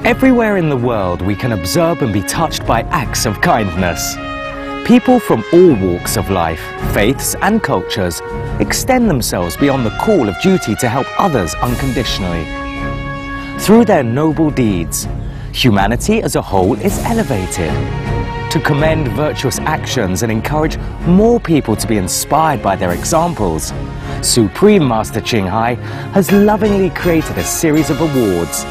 Everywhere in the world we can observe and be touched by acts of kindness. People from all walks of life, faiths and cultures extend themselves beyond the call of duty to help others unconditionally. Through their noble deeds, humanity as a whole is elevated. To commend virtuous actions and encourage more people to be inspired by their examples, Supreme Master Ching Hai has lovingly created a series of awards,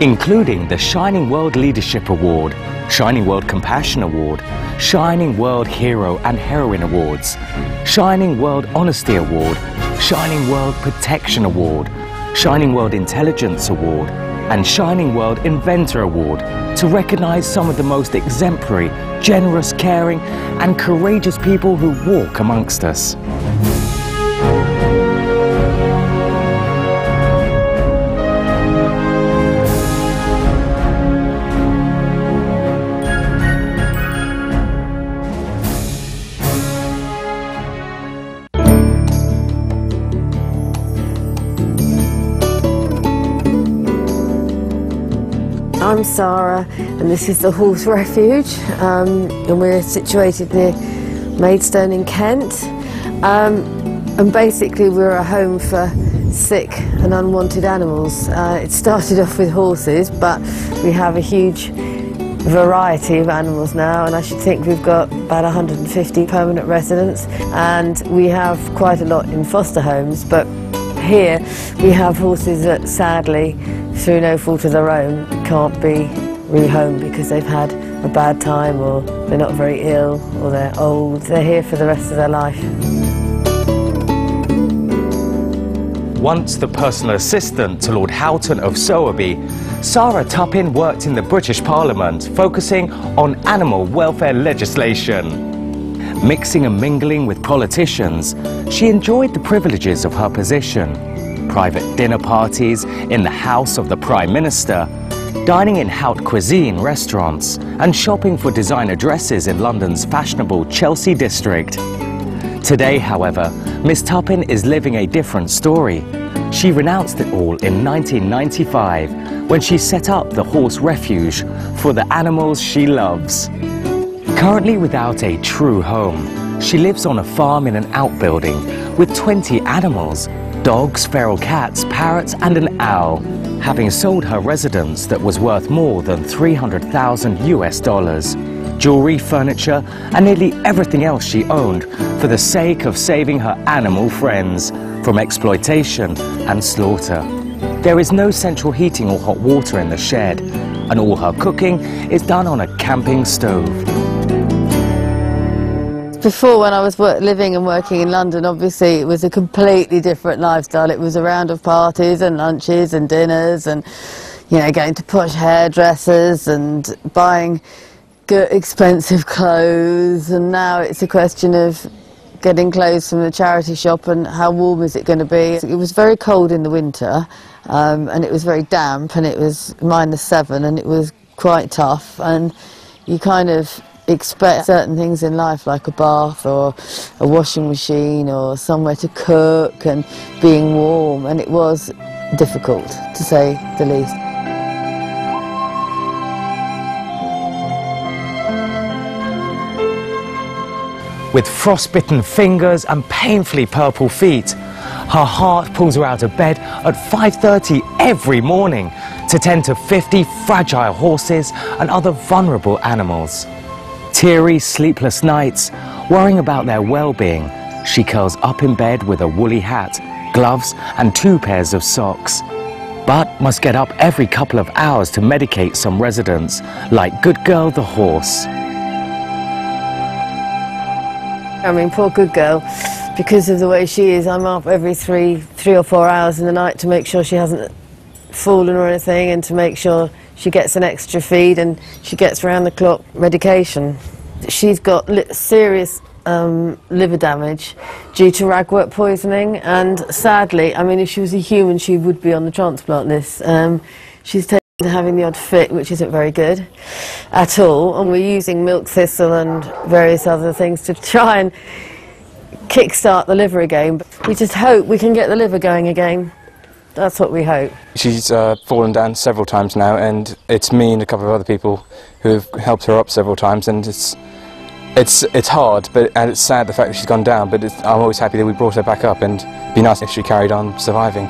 including the Shining World Leadership Award, Shining World Compassion Award, Shining World Hero and Heroine Awards, Shining World Honesty Award, Shining World Protection Award, Shining World Intelligence Award, and Shining World Inventor Award to recognize some of the most exemplary, generous, caring, and courageous people who walk amongst us. I'm Sarah and this is the Horse Refuge, and we're situated near Maidstone in Kent, and basically we're a home for sick and unwanted animals. It started off with horses, but we have a huge variety of animals now, and I should think we've got about 150 permanent residents, and we have quite a lot in foster homes, but here we have horses that sadly, through no fault of their own, can't be rehomed because they've had a bad time, or they're not very ill, or they're old. They're here for the rest of their life. Once the personal assistant to Lord Houghton of Sowerby, Sarah Tuppin worked in the British Parliament, focusing on animal welfare legislation. Mixing and mingling with politicians, she enjoyed the privileges of her position. Private dinner parties in the house of the Prime Minister, dining in haute cuisine restaurants, and shopping for designer dresses in London's fashionable Chelsea district. Today, however, Miss Tuppin is living a different story. She renounced it all in 1995 when she set up the Horse Refuge for the animals she loves. Currently without a true home, she lives on a farm in an outbuilding with 20 animals, dogs, feral cats, parrots and an owl, having sold her residence that was worth more than $300,000 US, jewelry, furniture and nearly everything else she owned for the sake of saving her animal friends from exploitation and slaughter. There is no central heating or hot water in the shed, and all her cooking is done on a camping stove. Before, when I was living and working in London, obviously it was a completely different lifestyle. It was a round of parties and lunches and dinners and, you know, going to posh hairdressers and buying good, expensive clothes. And now it's a question of getting clothes from the charity shop and how warm is it going to be. It was very cold in the winter, and it was very damp, and it was -7, and it was quite tough, and you kind of expect certain things in life, like a bath or a washing machine or somewhere to cook and being warm, and it was difficult, to say the least. With frostbitten fingers and painfully purple feet, her heart pulls her out of bed at 5:30 every morning to tend to 50 fragile horses and other vulnerable animals. Teary, sleepless nights, worrying about their well-being, she curls up in bed with a woolly hat, gloves and 2 pairs of socks, but must get up every couple of hours to medicate some residents, like Good Girl the horse. I mean, poor Good Girl, because of the way she is, I'm up every three or 4 hours in the night to make sure she hasn't fallen or anything, and to make sure she gets an extra feed and she gets round-the-clock medication. She's got serious liver damage due to ragwort poisoning, and sadly, I mean, if she was a human, she would be on the transplant list. She's taken to having the odd fit, which isn't very good at all, and we're using milk thistle and various other things to try and kick-start the liver again. But we just hope we can get the liver going again. That's what we hope. She's fallen down several times now, and it's me and a couple of other people who have helped her up several times, and it's hard, and it's sad the fact that she's gone down, but I'm always happy that we brought her back up, and it'd be nice if she carried on surviving.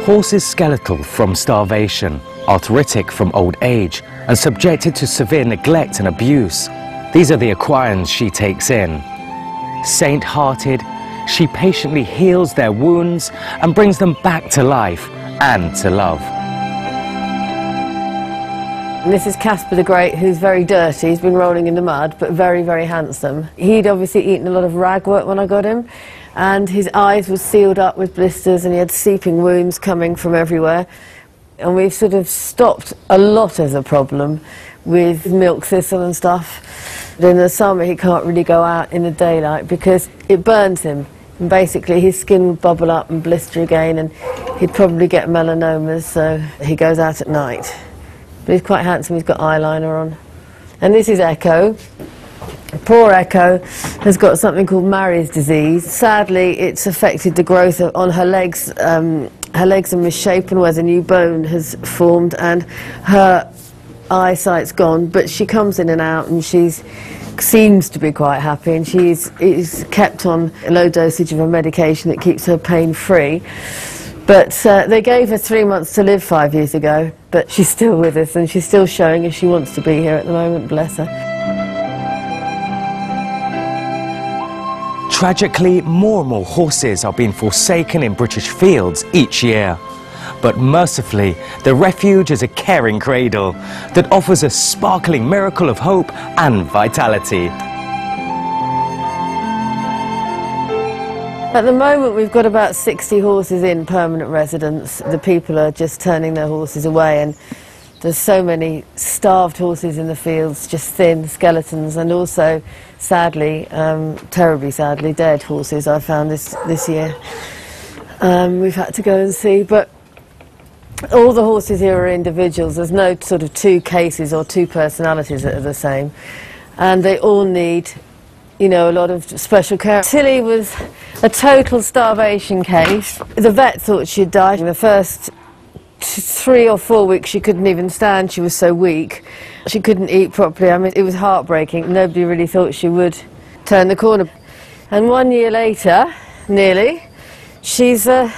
Horse is skeletal from starvation, arthritic from old age, and subjected to severe neglect and abuse. These are the equines she takes in. Saint-hearted, she patiently heals their wounds and brings them back to life and to love. And this is Casper the Great, who's very dirty. He's been rolling in the mud, but very, very handsome. He'd obviously eaten a lot of ragwort when I got him, and his eyes were sealed up with blisters, and he had seeping wounds coming from everywhere. And we've sort of stopped a lot of the problem with milk thistle and stuff. But in the summer he can't really go out in the daylight because it burns him. And basically his skin would bubble up and blister again, and he'd probably get melanomas, so he goes out at night. But he's quite handsome, he's got eyeliner on. And this is Echo. Poor Echo has got something called Mary's disease. Sadly, it's affected the growth on her legs. Her legs are misshapen where the new bone has formed, and her eyesight's gone, but she comes in and out, and seems to be quite happy, and is kept on a low dosage of a medication that keeps her pain-free. But they gave her 3 months to live 5 years ago, but she's still with us, and she's still showing us she wants to be here at the moment, bless her. Tragically, more and more horses are being forsaken in British fields each year. But mercifully, the refuge is a caring cradle that offers a sparkling miracle of hope and vitality. At the moment we've got about 60 horses in permanent residence. The people are just turning their horses away, and there's so many starved horses in the fields, just thin skeletons, and also, sadly, terribly sadly, dead horses I found this year. We've had to go and see, but all the horses here are individuals. There's no sort of two cases or two personalities that are the same, and they all need, you know, a lot of special care. Tilly was a total starvation case. The vet thought she'd died. In the first 3 or 4 weeks she couldn't even stand, she was so weak. She couldn't eat properly. I mean, it was heartbreaking. Nobody really thought she would turn the corner. And 1 year later, nearly, she's a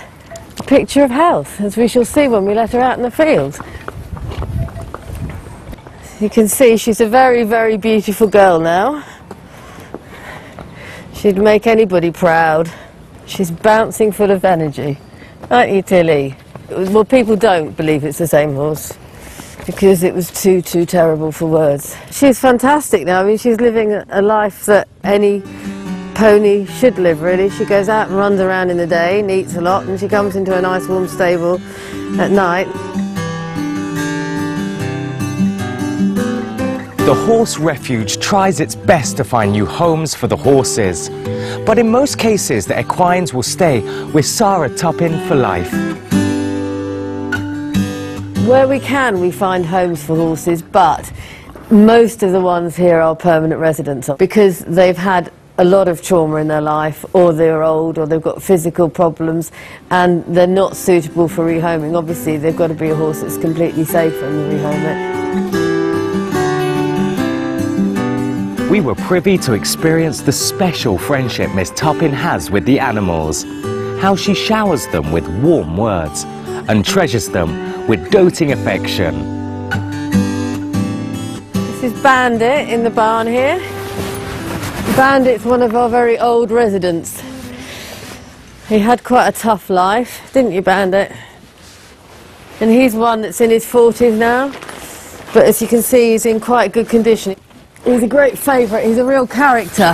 picture of health, as we shall see when we let her out in the field. You can see she's a very, very beautiful girl now. She'd make anybody proud. She's bouncing full of energy. Aren't you, Tilly? Well, people don't believe it's the same horse because it was too terrible for words. She's fantastic now. I mean, she's living a life that any pony should live, really. She goes out and runs around in the day and eats a lot, and she comes into a nice warm stable at night. The Horse Refuge tries its best to find new homes for the horses, but in most cases the equines will stay with Sarah Tuppin for life. Where we can, we find homes for horses, but most of the ones here are permanent residents because they've had a lot of trauma in their life, or they're old, or they've got physical problems, and they're not suitable for rehoming. Obviously, they've got to be a horse that's completely safe when you rehome it. We were privy to experience the special friendship Miss Tuppin has with the animals, how she showers them with warm words and treasures them with doting affection. This is Bandit in the barn here. Bandit's one of our very old residents. He had quite a tough life, didn't you, Bandit? And he's one that's in his 40s now, but as you can see, he's in quite good condition. He's a great favourite, he's a real character.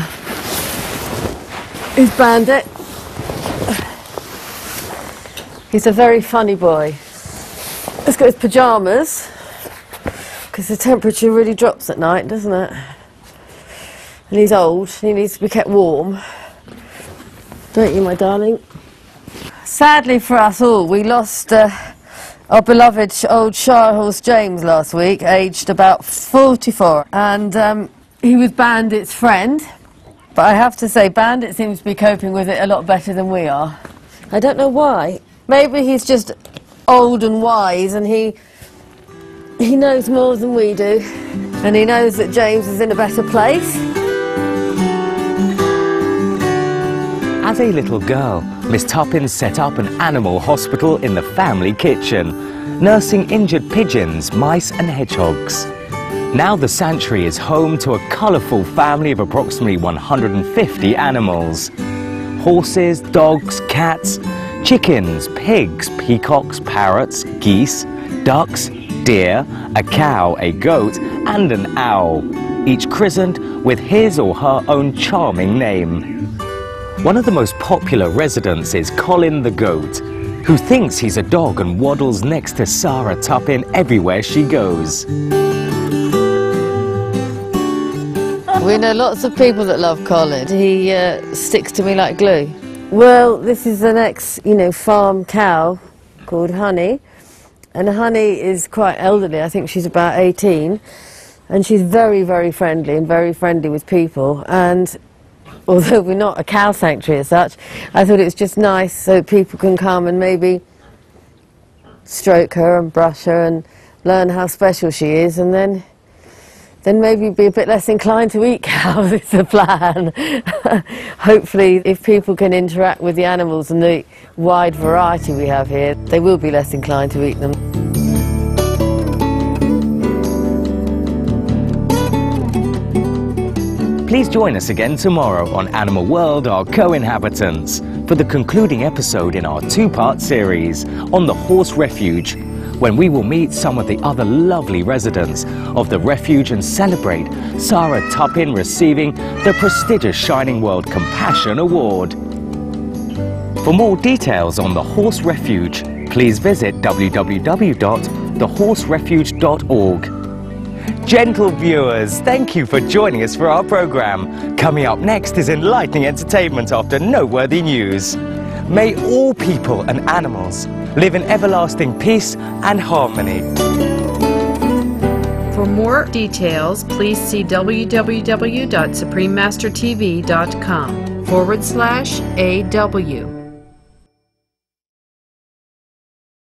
He's Bandit. He's a very funny boy. He's got his pyjamas, because the temperature really drops at night, doesn't it? And he's old, he needs to be kept warm. Don't you, my darling? Sadly for us all, we lost our beloved old Shire horse James last week, aged about 44. And he was Bandit's friend. But I have to say, Bandit seems to be coping with it a lot better than we are. I don't know why. Maybe he's just old and wise, and he knows more than we do, and he knows that James is in a better place. As a little girl, Miss Tuppence set up an animal hospital in the family kitchen, nursing injured pigeons, mice and hedgehogs. Now the sanctuary is home to a colourful family of approximately 150 animals. Horses, dogs, cats, chickens, pigs, peacocks, parrots, geese, ducks, deer, a cow, a goat and an owl, each christened with his or her own charming name. One of the most popular residents is Colin the goat, who thinks he's a dog and waddles next to Sarah Tuppin everywhere she goes. We know lots of people that love Colin. He sticks to me like glue. Well, this is an farm cow called Honey, and Honey is quite elderly. I think she's about 18, and she's very, very friendly and very friendly with people. And although we're not a cow sanctuary as such, I thought it was just nice so people can come and maybe stroke her and brush her and learn how special she is, and then maybe be a bit less inclined to eat cows. It's the plan. Hopefully, if people can interact with the animals and the wide variety we have here, they will be less inclined to eat them. Please join us again tomorrow on Animal World, Our Co-Inhabitants, for the concluding episode in our two-part series on the Horse Refuge, when we will meet some of the other lovely residents of the refuge and celebrate Sarah Tuppin receiving the prestigious Shining World Compassion Award. For more details on the Horse Refuge, please visit www.thehorserefuge.org. Gentle viewers, thank you for joining us for our programme. Coming up next is enlightening entertainment after noteworthy news. May all people and animals live in everlasting peace and harmony. For more details, please see www.suprememastertv.com/AW.